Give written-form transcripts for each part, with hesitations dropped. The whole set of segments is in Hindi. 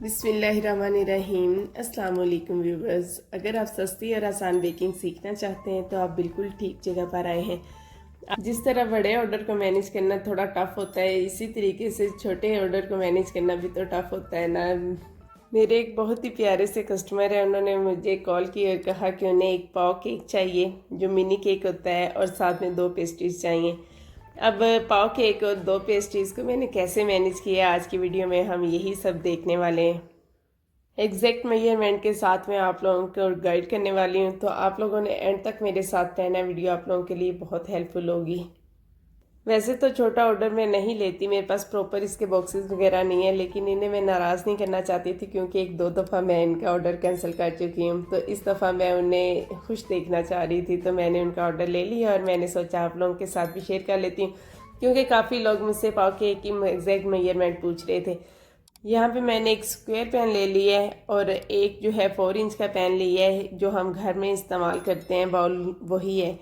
बिस्मिल्लाहिर्रहमानिर्रहीम। अस्सलाम वालेकुम व्यूवर्स। अगर आप सस्ती और आसान बेकिंग सीखना चाहते हैं तो आप बिल्कुल ठीक जगह पर आए हैं। जिस तरह बड़े ऑर्डर को मैनेज करना थोड़ा टफ होता है, इसी तरीके से छोटे ऑर्डर को मैनेज करना भी तो टफ होता है ना। मेरे एक बहुत ही प्यारे से कस्टमर है, उन्होंने मुझे कॉल की और कहा कि उन्हें एक पाव केक चाहिए जो मिनी केक होता है और साथ में 2 पेस्ट्रीज चाहिए। अब पाव केक और 2 पेस्ट्रीज़ को मैंने कैसे मैनेज किया, आज की वीडियो में हम यही सब देखने वाले हैं। एग्जैक्ट मेजरमेंट के साथ मैं आप लोगों को गाइड करने वाली हूँ, तो आप लोगों ने एंड तक मेरे साथ रहना। वीडियो आप लोगों के लिए बहुत हेल्पफुल होगी। वैसे तो छोटा ऑर्डर मैं नहीं लेती, मेरे पास प्रॉपर इसके बॉक्सेस वगैरह नहीं है, लेकिन इन्हें मैं नाराज़ नहीं करना चाहती थी क्योंकि एक दो दफ़ा मैं इनका ऑर्डर कैंसिल कर चुकी हूँ। तो इस दफ़ा मैं उन्हें खुश देखना चाह रही थी, तो मैंने उनका ऑर्डर ले लिया और मैंने सोचा आप लोगों के साथ भी शेयर कर लेती हूँ क्योंकि काफ़ी लोग मुझसे पाव केक की एग्जैक्ट मेजरमेंट पूछ रहे थे। यहाँ पे मैंने एक स्क्वायर पैन ले लिया है और एक जो है 4 इंच का पैन लिया है जो हम घर में इस्तेमाल करते हैं, बाउल वही है।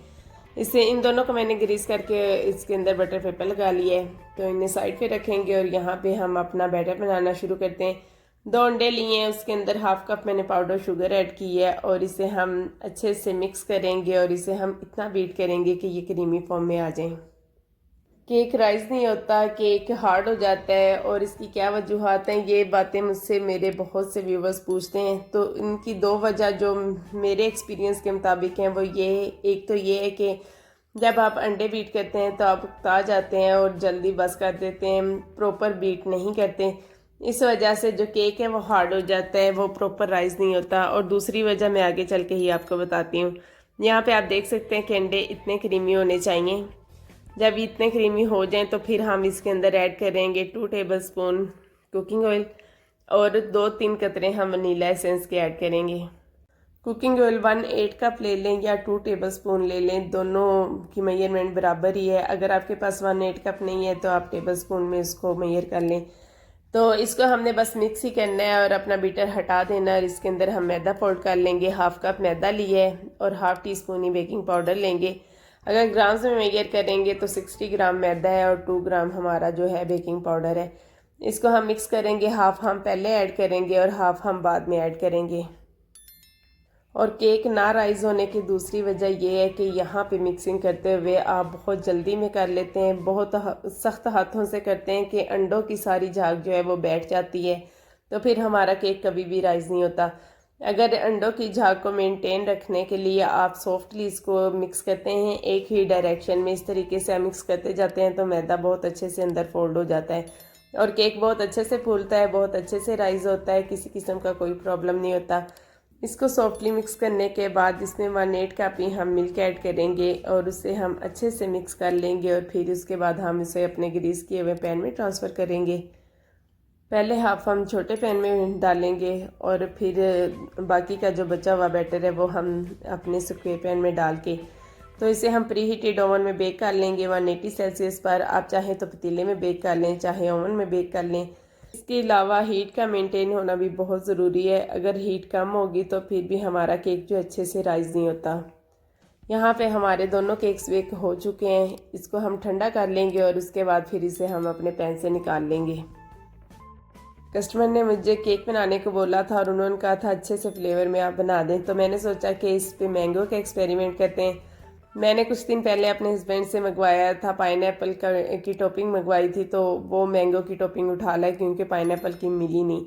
इसे इन दोनों को मैंने ग्रीस करके इसके अंदर बटर पेपर लगा लिया है, तो इन्हें साइड पे रखेंगे और यहाँ पे हम अपना बैटर बनाना शुरू करते हैं। 2 अंडे लिए हैं, उसके अंदर हाफ कप मैंने पाउडर शुगर ऐड की है और इसे हम अच्छे से मिक्स करेंगे और इसे हम इतना बीट करेंगे कि ये क्रीमी फॉर्म में आ जाए। केक राइस नहीं होता, केक हार्ड हो जाता है और इसकी क्या वजूहत हैं, ये बातें मुझसे मेरे बहुत से व्यूवर्स पूछते हैं। तो इनकी 2 वजह जो मेरे एक्सपीरियंस के मुताबिक हैं वो ये, एक तो ये है कि जब आप अंडे बीट करते हैं तो आप उकता जाते हैं और जल्दी बस कर देते हैं, प्रॉपर बीट नहीं करते। इस वजह से जो केक है वो हार्ड हो जाता है, वो प्रॉपर राइस नहीं होता। और दूसरी वजह मैं आगे चल के ही आपको बताती हूँ। यहाँ पे आप देख सकते हैं कि अंडे इतने क्रीमी होने चाहिए। जब इतने क्रीमी हो जाएं तो फिर हम इसके अंदर ऐड करेंगे 2 टेबलस्पून कुकिंग ऑयल और 2-3 कतरे हम वनीला एसेंस के ऐड करेंगे। कुकिंग ऑयल 1/8 कप ले लें या 2 टेबलस्पून ले लें, दोनों की मेजरमेंट बराबर ही है। अगर आपके पास 1/8 कप नहीं है तो आप टेबलस्पून में इसको मेजर कर लें। तो इसको हमने बस मिक्स ही करना है और अपना बीटर हटा देना और इसके अंदर हम मैदा पाउडर कर लेंगे। हाफ कप मैदा लिया है और हाफ टी स्पून ही बेकिंग पाउडर लेंगे। अगर ग्राम्स में मेजर करेंगे तो 60 ग्राम मैदा है और 2 ग्राम हमारा जो है बेकिंग पाउडर है। इसको हम मिक्स करेंगे, हाफ हम पहले ऐड करेंगे और हाफ हम बाद में ऐड करेंगे। और केक ना राइज होने की दूसरी वजह यह है कि यहाँ पे मिक्सिंग करते हुए आप बहुत जल्दी में कर लेते हैं, बहुत सख्त हाथों से करते हैं कि अंडों की सारी झाग जो है वो बैठ जाती है, तो फिर हमारा केक कभी भी राइज नहीं होता। अगर अंडों की झाग को मेंटेन रखने के लिए आप सॉफ्टली इसको मिक्स करते हैं एक ही डायरेक्शन में, इस तरीके से आप मिक्स करते जाते हैं तो मैदा बहुत अच्छे से अंदर फोल्ड हो जाता है और केक बहुत अच्छे से फूलता है, बहुत अच्छे से राइज होता है, किसी किस्म का कोई प्रॉब्लम नहीं होता। इसको सॉफ्टली मिक्स करने के बाद इसमें 1/8 कप ही हम मिल्क ऐड करेंगे और उसे हम अच्छे से मिक्स कर लेंगे और फिर उसके बाद हम इसे अपने ग्रीस किए हुए पैन में ट्रांसफ़र करेंगे। पहले हाफ हम छोटे पैन में डालेंगे और फिर बाकी का जो बचा हुआ बैटर है वो हम अपने स्क्वायर पैन में डाल के, तो इसे हम प्री हीटेड ओवन में बेक कर लेंगे 180 सेल्सियस पर। आप चाहें तो पतीले में बेक कर लें, चाहे ओवन में बेक कर लें। इसके अलावा हीट का मेंटेन होना भी बहुत ज़रूरी है, अगर हीट कम होगी तो फिर भी हमारा केक जो अच्छे से राइज नहीं होता। यहाँ पे हमारे दोनों केक्स बेक हो चुके हैं, इसको हम ठंडा कर लेंगे और उसके बाद फिर इसे हम अपने पैन से निकाल लेंगे। कस्टमर ने मुझे केक बनाने को बोला था और उन्होंने कहा था अच्छे से फ्लेवर में आप बना दें, तो मैंने सोचा कि इस पे मैंगो का एक्सपेरिमेंट करते हैं। मैंने कुछ दिन पहले अपने हस्बैंड से मंगवाया था, पाइनएप्पल की टॉपिंग मंगवाई थी, तो वो मैंगो की टॉपिंग उठा लाई क्योंकि पाइनएप्पल की मिली नहीं,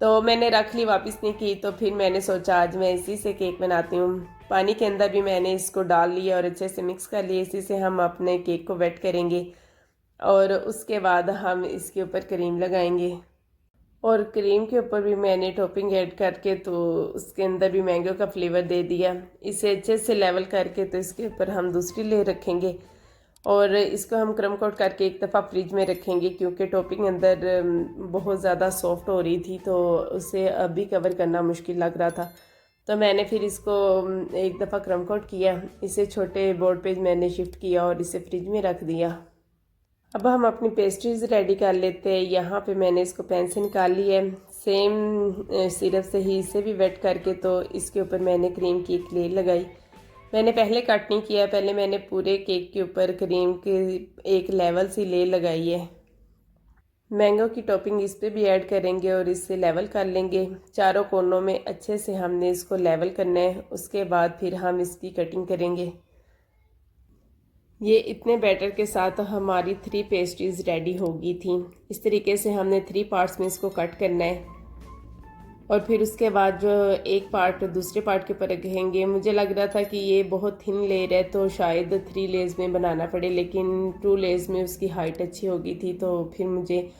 तो मैंने रख ली, वापस नहीं की। तो फिर मैंने सोचा आज मैं इसी से केक बनाती हूँ। पानी के अंदर भी मैंने इसको डाल लिया और अच्छे से मिक्स कर लिया। इसी से हम अपने केक को वेट करेंगे और उसके बाद हम इसके ऊपर क्रीम लगाएंगे और क्रीम के ऊपर भी मैंने टॉपिंग ऐड करके तो उसके अंदर भी मैंगो का फ्लेवर दे दिया। इसे अच्छे से लेवल करके तो इसके ऊपर हम दूसरी लेयर रखेंगे और इसको हम क्रम कोट करके एक दफ़ा फ्रिज में रखेंगे क्योंकि टॉपिंग अंदर बहुत ज़्यादा सॉफ्ट हो रही थी, तो उसे अभी कवर करना मुश्किल लग रहा था। तो मैंने फिर इसको एक दफ़ा क्रम कोट किया, इसे छोटे बोर्ड पे मैंने शिफ्ट किया और इसे फ्रिज में रख दिया। अब हम अपनी पेस्ट्रीज रेडी कर लेते हैं। यहाँ पे मैंने इसको पैन से निकाल लिया है, सेम सिरप से ही इसे भी वेट करके तो इसके ऊपर मैंने क्रीम की एक लेयर लगाई। मैंने पहले कट नहीं किया, पहले मैंने पूरे केक के ऊपर क्रीम के एक लेवल सी लेयर लगाई है। मैंगो की टॉपिंग इस पे भी ऐड करेंगे और इससे लेवल कर लेंगे। चारों कोनों में अच्छे से हमने इसको लेवल करना है। उसके बाद फिर हम इसकी कटिंग करेंगे। ये इतने बैटर के साथ हमारी 3 पेस्ट्रीज रेडी होगी थी। इस तरीके से हमने 3 पार्ट्स में इसको कट करना है और फिर उसके बाद जो एक पार्ट दूसरे पार्ट के ऊपर रखेंगे। मुझे लग रहा था कि ये बहुत थिन लेयर है तो शायद 3 लेयर्स में बनाना पड़े, लेकिन 2 लेयर्स में उसकी हाइट अच्छी होगी थी तो फिर मुझे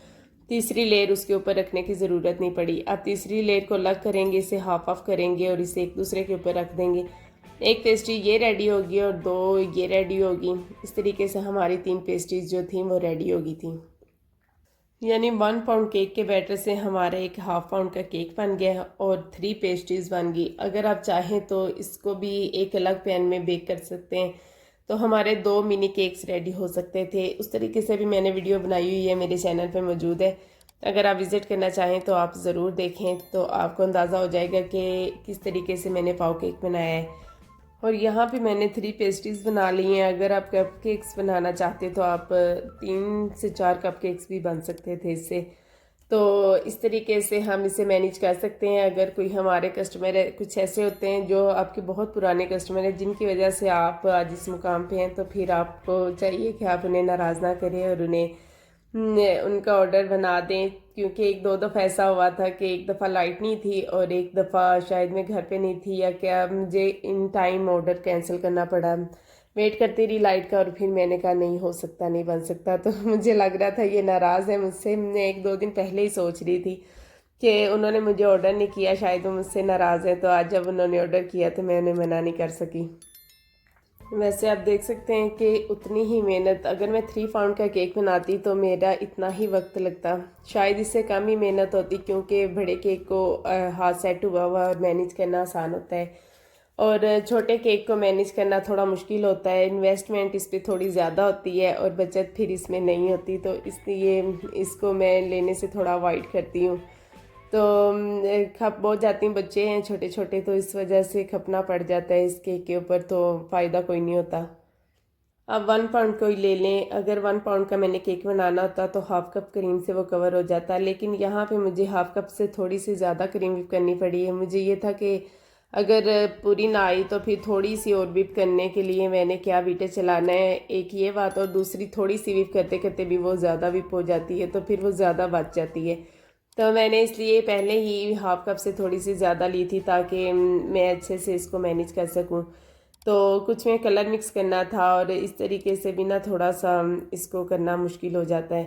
तीसरी लेयर उसके ऊपर रखने की ज़रूरत नहीं पड़ी। अब तीसरी लेयर को अलग करेंगे, इसे हाफ ऑफ करेंगे और इसे एक दूसरे के ऊपर रख देंगे। एक पेस्ट्री ये रेडी होगी और 2 ये रेडी होगी। इस तरीके से हमारी 3 पेस्ट्रीज जो थी वो रेडी होगी थी। यानी 1 पाउंड केक के बैटर से हमारा एक हाफ पाउंड का केक बन गया और 3 पेस्ट्रीज बन गई। अगर आप चाहें तो इसको भी एक अलग पैन में बेक कर सकते हैं तो हमारे 2 मिनी केक्स रेडी हो सकते थे। उस तरीके से भी मैंने वीडियो बनाई हुई है, मेरे चैनल पे मौजूद है। अगर आप विज़िट करना चाहें तो आप ज़रूर देखें तो आपको अंदाज़ा हो जाएगा कि किस तरीके से मैंने पाव केक बनाया है। और यहाँ पे मैंने 3 पेस्ट्रीज बना ली हैं। अगर आप कप केक्स बनाना चाहते तो आप 3 से 4 कप केक्स भी बन सकते थे इससे। तो इस तरीके से हम इसे मैनेज कर सकते हैं। अगर कोई हमारे कस्टमर है, कुछ ऐसे होते हैं जो आपके बहुत पुराने कस्टमर हैं जिनकी वजह से आप आज इस मुकाम पे हैं, तो फिर आपको चाहिए कि आप उन्हें नाराज़ ना करें और उन्हें उनका ऑर्डर बना दें। क्योंकि 1-2 दफ़ा ऐसा हुआ था कि एक दफ़ा लाइट नहीं थी और एक दफ़ा शायद मैं घर पे नहीं थी या क्या, मुझे इन टाइम ऑर्डर कैंसिल करना पड़ा। वेट करती रही लाइट का और फिर मैंने कहा नहीं हो सकता, नहीं बन सकता। तो मुझे लग रहा था ये नाराज़ है मुझसे। मैं 1-2 दिन पहले ही सोच रही थी कि उन्होंने मुझे ऑर्डर नहीं किया, शायद वो मुझसे नाराज़ हैं। तो आज जब उन्होंने ऑर्डर किया तो मैं उन्हें मना नहीं कर सकी। वैसे आप देख सकते हैं कि उतनी ही मेहनत, अगर मैं 3 पाउंड का केक बनाती तो मेरा इतना ही वक्त लगता, शायद इससे कम ही मेहनत होती। क्योंकि बड़े केक को हाथ सेट हुआ हुआ और मैनेज करना आसान होता है और छोटे केक को मैनेज करना थोड़ा मुश्किल होता है। इन्वेस्टमेंट इस पर थोड़ी ज़्यादा होती है और बचत फिर इसमें नहीं होती, तो इसलिए इसको मैं लेने से थोड़ा अवॉइड करती हूँ। तो खप बहुत जाती हैं, बच्चे हैं छोटे छोटे तो इस वजह से खपना पड़ जाता है इस केक के ऊपर, तो फ़ायदा कोई नहीं होता। अब 1 पाउंड कोई ले लें। अगर 1 पाउंड का मैंने केक बनाना होता तो हाफ कप क्रीम से वो कवर हो जाता, लेकिन यहाँ पे मुझे हाफ कप से थोड़ी सी ज़्यादा क्रीम विप करनी पड़ी है। मुझे ये था कि अगर पूरी ना आई तो फिर थोड़ी सी और विप करने के लिए मैंने क्या बीटर चलाना है, एक ये बात, और दूसरी थोड़ी सी विप करते करते भी वो ज़्यादा विप हो जाती है तो फिर वो ज़्यादा बच जाती है। तो मैंने इसलिए पहले ही हाफ कप से थोड़ी सी ज़्यादा ली थी ताकि मैं अच्छे से इसको मैनेज कर सकूं। तो कुछ में कलर मिक्स करना था और इस तरीके से भी ना थोड़ा सा इसको करना मुश्किल हो जाता है।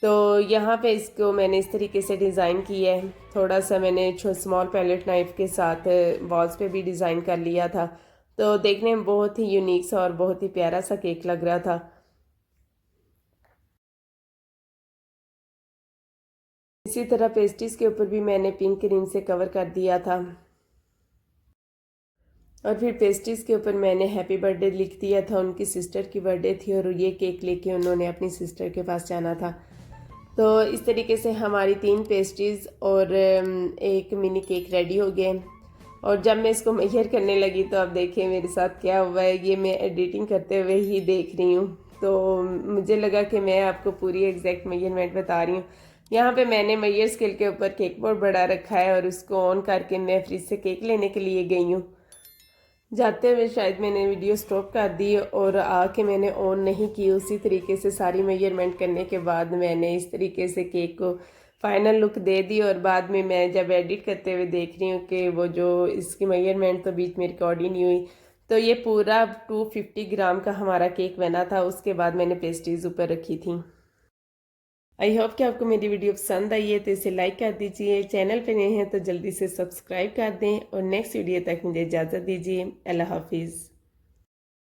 तो यहाँ पे इसको मैंने इस तरीके से डिज़ाइन किया है। थोड़ा सा मैंने स्मॉल पैलेट नाइफ़ के साथ वॉल्स पे भी डिज़ाइन कर लिया था, तो देखने में बहुत ही यूनिक सा और बहुत ही प्यारा सा केक लग रहा था। इसी तरह पेस्ट्रीज के ऊपर भी मैंने पिंक क्रीम से कवर कर दिया था और फिर पेस्ट्रीज के ऊपर मैंने हैप्पी बर्थडे लिख दिया था। उनकी सिस्टर की बर्थडे थी और ये केक लेके उन्होंने अपनी सिस्टर के पास जाना था। तो इस तरीके से हमारी 3 पेस्ट्रीज और एक मिनी केक रेडी हो गए। और जब मैं इसको मेजर करने लगी तो अब देखिए मेरे साथ क्या हुआ है, ये मैं एडिटिंग करते हुए ही देख रही हूँ। तो मुझे लगा कि मैं आपको पूरी एग्जैक्ट मेजरमेंट बता रही हूँ। यहाँ पे मैंने मेजर स्केल के ऊपर केक बोर्ड बड़ा रखा है और उसको ऑन करके मैं फ्रिज से केक लेने के लिए गई हूँ। जाते हुए शायद मैंने वीडियो स्टॉप कर दी और आके मैंने ऑन नहीं की। उसी तरीके से सारी मेजरमेंट करने के बाद मैंने इस तरीके से केक को फाइनल लुक दे दी। और बाद में मैं जब एडिट करते हुए देख रही हूँ कि वो जो इसकी मेजरमेंट तो बीच में रिकॉर्ड ही नहीं हुई। तो ये पूरा 250 ग्राम का हमारा केक बना था। उसके बाद मैंने पेस्ट्रीज ऊपर रखी थी। आई होप कि आपको मेरी वीडियो पसंद आई है तो इसे लाइक कर दीजिए। चैनल पे नए हैं तो जल्दी से सब्सक्राइब कर दें और नेक्स्ट वीडियो तक मुझे इजाज़त दीजिए। अल्लाह हाफिज़।